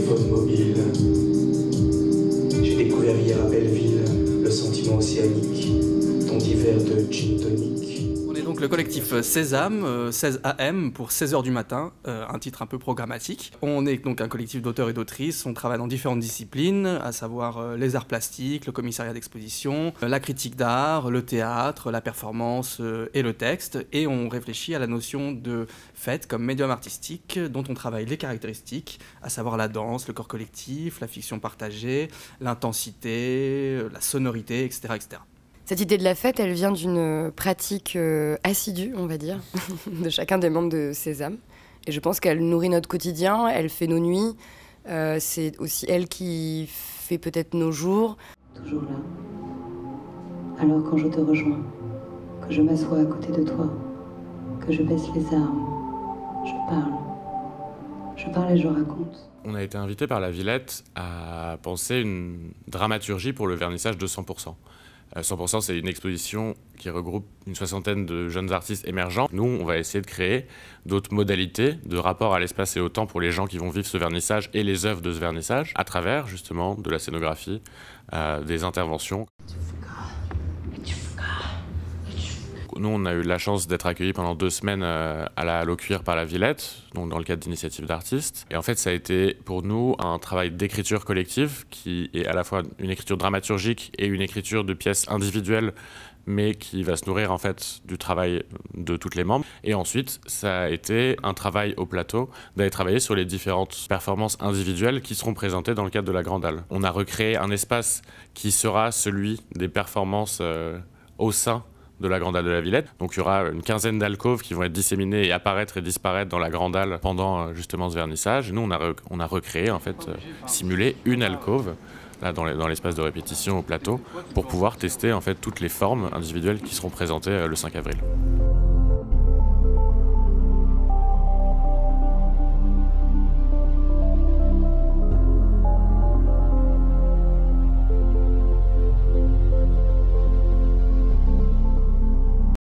téléphone mobile. J'ai découvert hier à Belleville le sentiment océanique, ton divers de gin tonic. On est donc le collectif Sésame, 16 AM pour 16h du matin, un titre un peu programmatique. On est donc un collectif d'auteurs et d'autrices, on travaille dans différentes disciplines, à savoir les arts plastiques, le commissariat d'exposition, la critique d'art, le théâtre, la performance et le texte, et on réfléchit à la notion de fête comme médium artistique dont on travaille les caractéristiques, à savoir la danse, le corps collectif, la fiction partagée, l'intensité, la sonorité, etc., etc. Cette idée de la fête, elle vient d'une pratique assidue, on va dire, de chacun des membres de Sésame. Et je pense qu'elle nourrit notre quotidien, elle fait nos nuits. C'est aussi elle qui fait peut-être nos jours. Toujours là. Alors quand je te rejoins, que je m'assois à côté de toi, que je baisse les armes, je parle. Je parle et je raconte. On a été invité par la Villette à penser une dramaturgie pour le vernissage de 100%. 100%, c'est une exposition qui regroupe une soixantaine de jeunes artistes émergents. Nous, on va essayer de créer d'autres modalités de rapport à l'espace et au temps pour les gens qui vont vivre ce vernissage et les œuvres de ce vernissage, à travers justement de la scénographie, des interventions. Nous, on a eu la chance d'être accueillis pendant 2 semaines à la Hall au Cuir par la Villette, donc dans le cadre d'initiatives d'artistes. Et en fait, ça a été pour nous un travail d'écriture collective qui est à la fois une écriture dramaturgique et une écriture de pièces individuelles, mais qui va se nourrir en fait du travail de toutes les membres. Et ensuite, ça a été un travail au plateau d'aller travailler sur les différentes performances individuelles qui seront présentées dans le cadre de la Grande Halle. On a recréé un espace qui sera celui des performances au sein de la Grande Halle de la Villette. Donc il y aura une quinzaine d'alcôves qui vont être disséminées et apparaître et disparaître dans la Grande Halle pendant justement ce vernissage. Et nous, on a recréé, en fait, simulé une alcôve là, dans l'espace de répétition au plateau pour pouvoir tester en fait toutes les formes individuelles qui seront présentées le 5 avril.